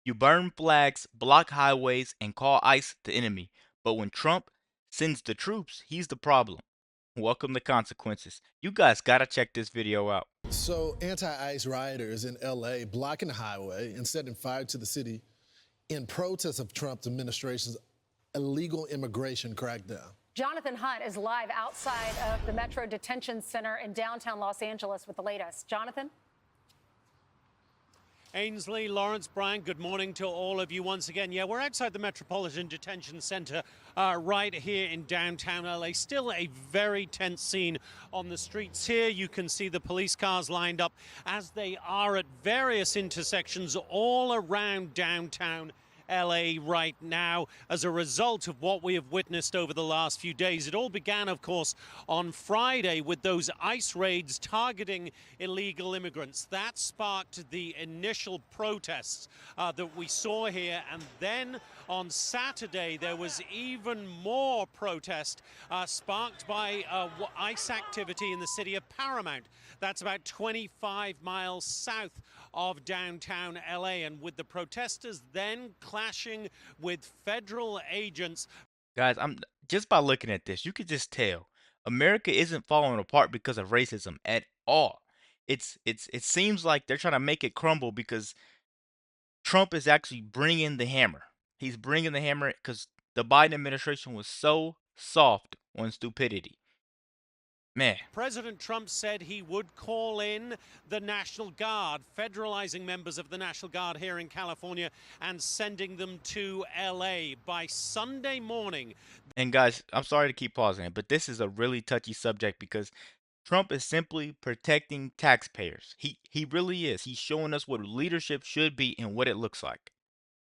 You burn flags, block highways, and call ICE the enemy. But when Trump sends the troops, he's the problem. Welcome to consequences. You guys gotta check this video out. So, anti ICE rioters in LA blocking the highway and setting fire to the city in protest of Trump's administration's illegal immigration crackdown. Jonathan Hunt is live outside of the Metro Detention Center in downtown Los Angeles with the latest. Jonathan? Ainsley, Lawrence, Brian, good morning to all of you once again. Yeah, we're outside the Metropolitan Detention Center right here in downtown LA. Still a very tense scene on the streets here. You can see the police cars lined up as they are at various intersections all around downtown LA right now as a result of what we have witnessed over the last few days. It all began, of course, on Friday with those ICE raids targeting illegal immigrants. That sparked the initial protests that we saw here. And then on Saturday, there was even more protest sparked by ICE activity in the city of Paramount. That's about 25 miles south of downtown LA. And with the protesters then clashing with federal agents. Guys, I'm just by looking at this, you could just tell America isn't falling apart because of racism at all. It seems like they're trying to make it crumble because Trump is actually bringing the hammer. He's bringing the hammer because the Biden administration was so soft on stupidity. Man, President Trump said he would call in the National Guard, federalizing members of the National Guard here in California and sending them to LA by Sunday morning. and guys, I'm sorry to keep pausing it, but this is a really touchy subject because Trump is simply protecting taxpayers. He really is. He's showing us what leadership should be and what it looks like.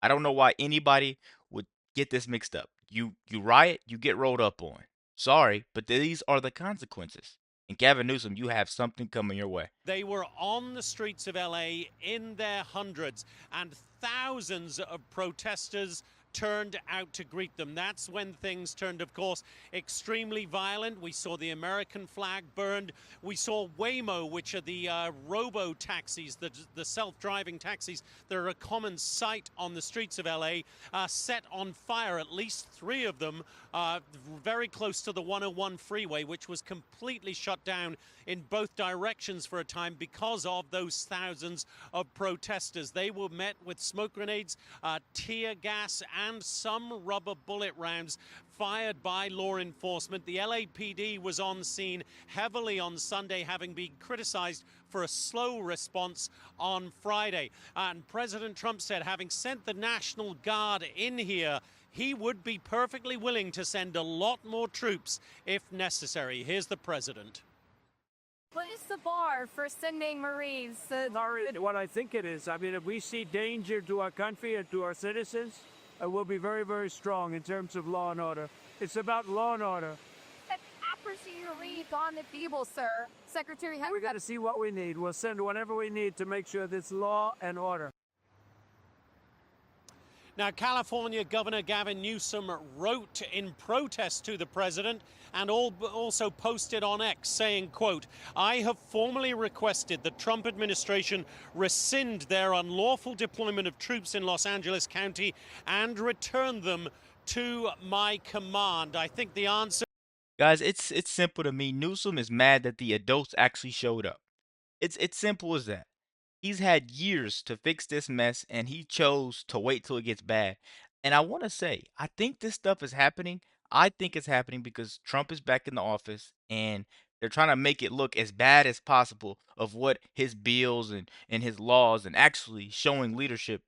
I don't know why anybody would get this mixed up. You riot, you get rolled up on. Sorry, but these are the consequences. And Gavin Newsom, you have something coming your way. They were on the streets of LA in their hundreds, and thousands of protesters turned out to greet them. That's when things turned, of course, extremely violent. We saw the American flag burned. We saw Waymo, which are the robo-taxis, the self-driving taxis that are a common sight on the streets of LA, set on fire, at least 3 of them, very close to the 101 freeway, which was completely shut down in both directions for a time because of those thousands of protesters. They were met with smoke grenades, tear gas, and some rubber bullet rounds fired by law enforcement. The LAPD was on scene heavily on Sunday, having been criticized for a slow response on Friday. And President Trump said, having sent the National Guard in here, he would be perfectly willing to send a lot more troops if necessary. Here's the president. What is the bar for sending Marines? What I think it is. I mean, if we see danger to our country and to our citizens, we'll be very, very strong in terms of law and order. It's about law and order. An accuracy relief on the people, sir. Secretary, We got to see what we need. We'll send whatever we need to make sure there's law and order. Now, California Governor Gavin Newsom wrote in protest to the president and also posted on X saying, quote, "I have formally requested the Trump administration rescind their unlawful deployment of troops in Los Angeles County and return them to my command." I think the answer. Guys, it's simple to me. Newsom is mad that the adults actually showed up. It's simple as that. He's had years to fix this mess and he chose to wait till it gets bad. And I want to say, I think this stuff is happening. I think it's happening because Trump is back in the office and they're trying to make it look as bad as possible of what his bills and his laws and actually showing leadership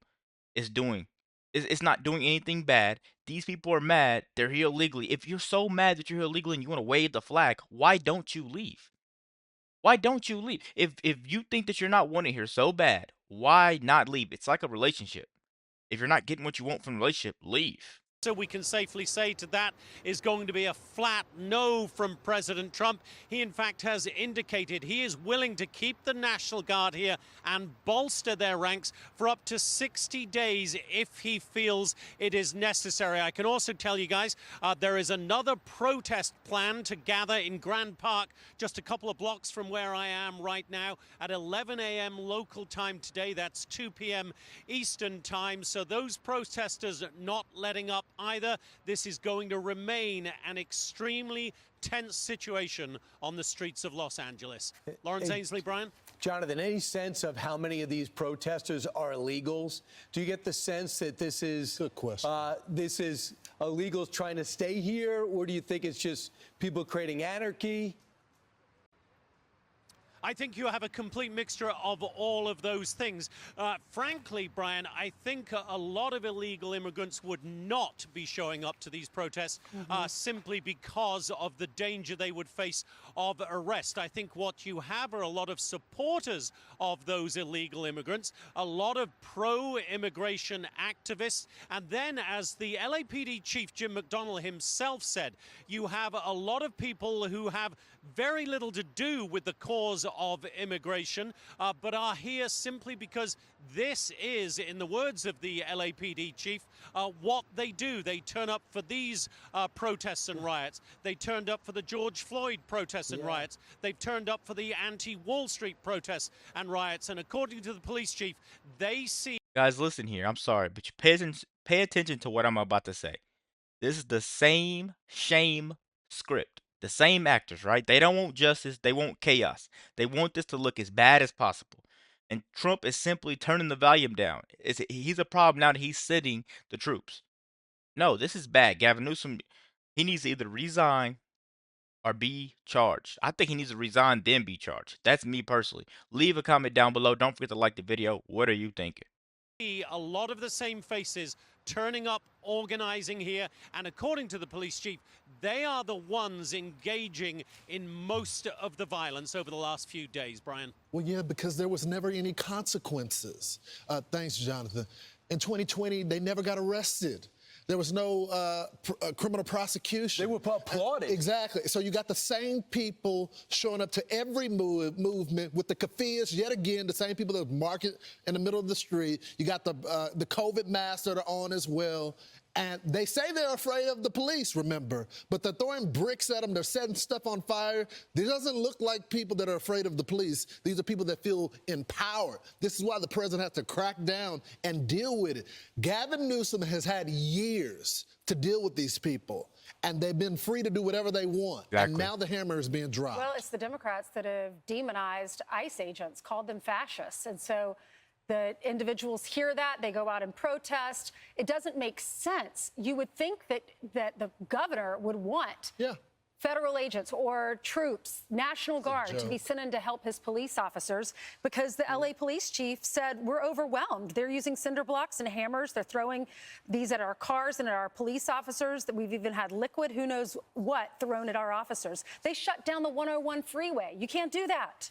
is doing. It's not doing anything bad. These people are mad. They're here illegally. If you're so mad that you're here illegally and you want to wave the flag, why don't you leave? Why don't you leave? If you think that you're not wanted here so bad, why not leave? It's like a relationship. If you're not getting what you want from the relationship, leave. So we can safely say to that is going to be a flat no from President Trump. He, in fact, has indicated he is willing to keep the National Guard here and bolster their ranks for up to 60 days if he feels it is necessary. I can also tell you guys there is another protest plan to gather in Grand Park, just a couple of blocks from where I am right now, at 11 a.m. local time today. That's 2 p.m. Eastern time. So those protesters not letting up either. This is going to remain an extremely tense situation on the streets of Los Angeles. Lawrence Ainsley, Brian? Jonathan, any sense of how many of these protesters are illegals? Do you get the sense that this is good question? This is illegals trying to stay here, or do you think it's just people creating anarchy? I think you have a complete mixture of all of those things. Frankly, Brian, I think a lot of illegal immigrants would not be showing up to these protests simply because of the danger they would face of arrest. I think what you have are a lot of supporters of those illegal immigrants, a lot of pro-immigration activists, and then, as the LAPD chief Jim McDonnell himself said, you have a lot of people who have very little to do with the cause of immigration, but are here simply because this is, in the words of the LAPD chief, what they do. They turn up for these protests and riots. They turned up for the George Floyd protests and riots. They've turned up for the anti-Wall Street protests and riots. And according to the police chief, they see... Guys, listen here. I'm sorry, but you pay attention to what I'm about to say. This is the same shame script. The same actors, right? They don't want justice. They want chaos. They want this to look as bad as possible. And Trump is simply turning the volume down. He's a problem now that he's sitting the troops. No, this is bad. Gavin Newsom, he needs to either resign or be charged. I think he needs to resign, then be charged. That's me personally. Leave a comment down below. Don't forget to like the video. What are you thinking? A lot of the same faces turning up, organizing here, and according to the police chief, they are the ones engaging in most of the violence over the last few days, Brian. Well, yeah, because there was never any consequences. Thanks, Jonathan. In 2020, they never got arrested. There was no criminal prosecution. They were applauded. Exactly. So you got the same people showing up to every movement with the keffiyehs, yet again, the same people that market in the middle of the street. You got the COVID masks that are on as well. And they say they're afraid of the police, remember, but they're throwing bricks at them. They're setting stuff on fire. This doesn't look like people that are afraid of the police. These are people that feel empowered. This is why the president has to crack down and deal with it. Gavin Newsom has had years to deal with these people, and they've been free to do whatever they want. Exactly. And now the hammer is being dropped. Well, it's the Democrats that have demonized ICE agents, called them fascists. And so the individuals hear that, they go out and protest. It doesn't make sense. You would think that the governor would want federal agents or troops, National Guard, to be sent in to help his police officers, because the LA police chief said, we're overwhelmed. They're using cinder blocks and hammers. They're throwing these at our cars and at our police officers. That we've even had liquid, who knows what, thrown at our officers. They shut down the 101 freeway. You can't do that.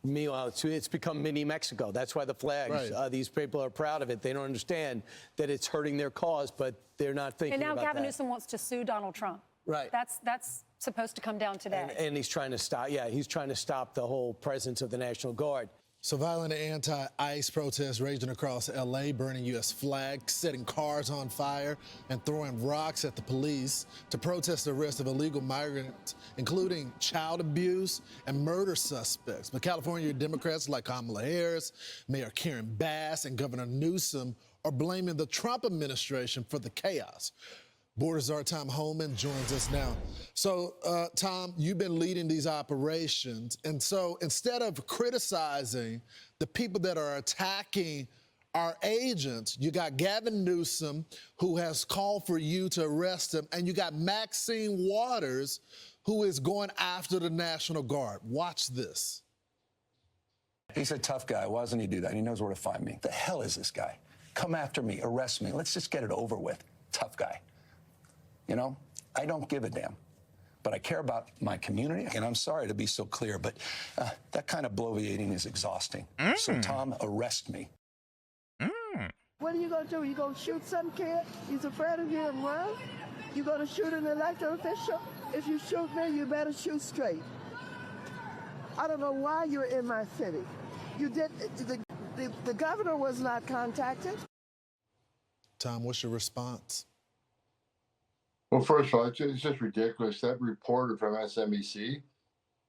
Meanwhile, it's become mini Mexico. That's why the flags, these people are proud of it. They don't understand that it's hurting their cause, but they're not thinking about that. And now Gavin Newsom wants to sue Donald Trump. Right. That's supposed to come down today. And he's trying to stop, he's trying to stop the whole presence of the National Guard. So violent anti-ICE protests raging across L.A., burning U.S. flags, setting cars on fire, and throwing rocks at the police to protest the arrest of illegal migrants, including child abuse and murder suspects. But California Democrats like Kamala Harris, Mayor Karen Bass, and Governor Newsom are blaming the Trump administration for the chaos. Border Czar Tom Homan joins us now. So, Tom, you've been leading these operations. And so instead of criticizing the people that are attacking our agents, you got Gavin Newsom, who has called for you to arrest him, and you got Maxine Waters, who is going after the National Guard. Watch this. He's a tough guy. Why doesn't he do that? He knows where to find me. The hell is this guy? Come after me, arrest me. Let's just get it over with. Tough guy. You know, I don't give a damn, but I care about my community. And I'm sorry to be so clear, but that kind of bloviating is exhausting. So, Tom, arrest me. What are you going to do? You going to shoot some kid? He's afraid of getting run? You going to shoot an elected official? If you shoot me, you better shoot straight. I don't know why you're in my city. You did. The governor was not contacted. Tom, what's your response? Well, first of all, it's just ridiculous. That reporter from SMBC,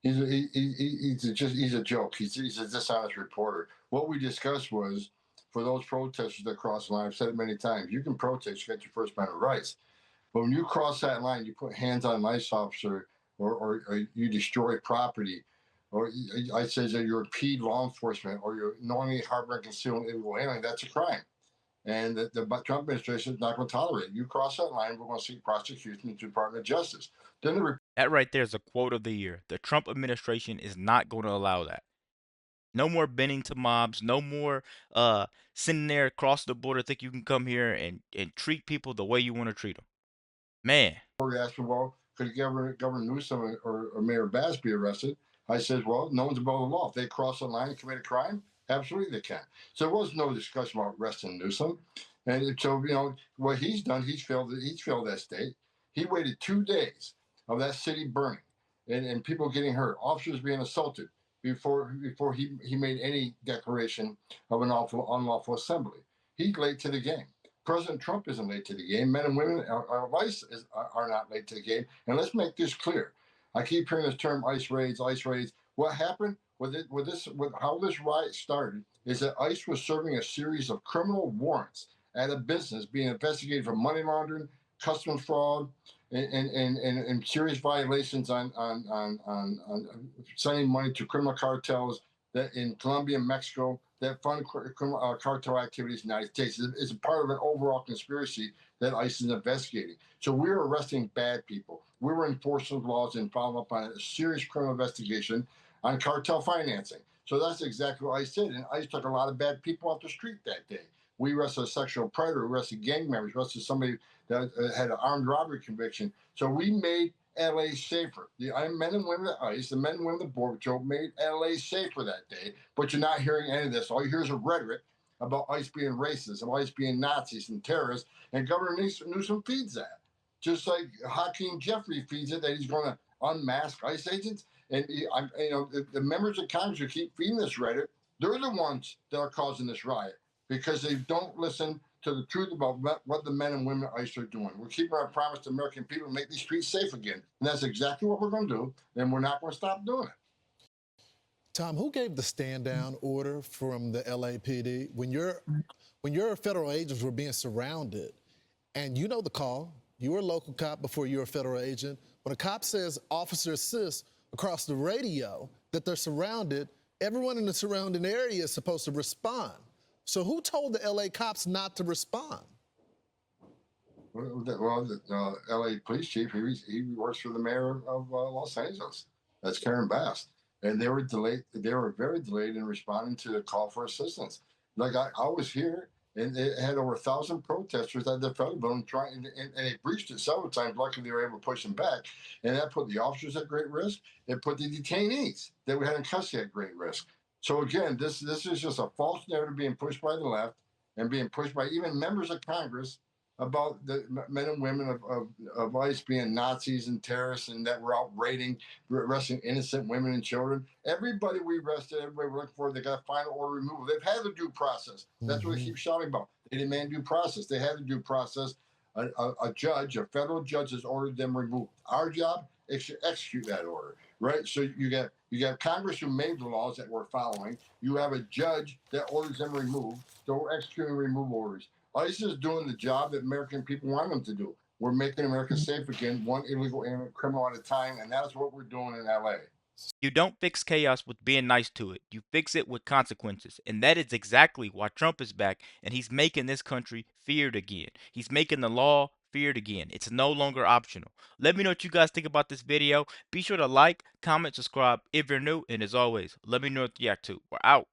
he's a joke. He's a dishonest reporter. What we discussed was for those protesters that cross the line. I've said it many times. You can protest, you get your First Amendment rights, but when you cross that line, you put hands on an ICE officer, or you destroy property, or I say that you're impede law enforcement, or you're knowingly harboring concealing illegal alien. That's a crime. And the Trump administration is not going to tolerate it. You cross that line, we're going to seek prosecution in the Department of Justice. That right there is a quote of the year. The Trump administration is not going to allow that. No more bending to mobs. No more sitting there across the border, think you can come here and treat people the way you want to treat them. Man. We're asking, well, could Governor Newsom or Mayor Bass be arrested? I said, well, no one's above the law. If they cross the line and commit a crime, absolutely they can. So there was no discussion about arresting Newsom. And so, what he's done, he's failed that state. He waited 2 days of that city burning and people getting hurt, officers being assaulted before he made any declaration of an unlawful assembly. He's late to the game. President Trump isn't late to the game. Men and women of ICE are not late to the game. And let's make this clear. I keep hearing this term ICE raids, ICE raids. What happened with how this riot started is that ICE was serving a series of criminal warrants at a business being investigated for money laundering, customs fraud, and serious violations on sending money to criminal cartels that in Colombia and Mexico that fund cartel activities in the United States. It's a part of an overall conspiracy that ICE is investigating. So we're arresting bad people. We were enforcing laws and following up on a serious criminal investigation on cartel financing. So that's exactly what ICE did. And ICE took a lot of bad people off the street that day. We arrested a sexual predator, arrested gang members, arrested somebody that had an armed robbery conviction. So we made LA safer. The men and women at ICE, the men and women at the Border Patrol made LA safer that day. But you're not hearing any of this. All you hear is a rhetoric about ICE being racist and ICE being Nazis and terrorists. And Governor Newsom feeds that. Just like Hakeem Jeffrey feeds it, that he's going to unmask ICE agents. And the members of Congress who keep feeding this rhetoric, they're the ones that are causing this riot because they don't listen to the truth about what the men and women at ICE are doing. We're keeping our promise to American people to make these streets safe again. And that's exactly what we're going to do. And we're not going to stop doing it. Tom, who gave the stand down order from the LAPD when your federal agents were being surrounded? And you know the call. You were a local cop before you were a federal agent. When a cop says officer assist across the radio that they're surrounded, everyone in the surrounding area is supposed to respond. So who told the LA cops not to respond? Well, the LA police chief, he works for the mayor of Los Angeles. That's Karen Bass. And they were delayed. They were very delayed in responding to the call for assistance. Like I was here, and they had over 1,000 protesters at the federal building trying, and they breached it several times. Luckily, they were able to push them back, and that put the officers at great risk. It put the detainees that we had in custody at great risk. So again, this is just a false narrative being pushed by the left and being pushed by even members of Congress about the men and women of ICE being Nazis and terrorists and that we're out raiding, arresting innocent women and children. Everybody we arrested, everybody we're looking for, they got final order removal. They've had the due process. That's what they keep shouting about. They demand due process. They had the due process. A judge, a federal judge has ordered them removed. Our job is to execute that order, right? So you got Congress who made the laws that we're following. You have a judge that orders them removed. So we're executing removal orders. ICE is doing the job that American people want them to do. We're making America safe again, one illegal criminal at a time, and that's what we're doing in LA. You don't fix chaos with being nice to it. You fix it with consequences. And that is exactly why Trump is back, and he's making this country feared again. He's making the law feared again. It's no longer optional. Let me know what you guys think about this video. Be sure to like, comment, subscribe if you're new, and as always, let me know what you react to. We're out.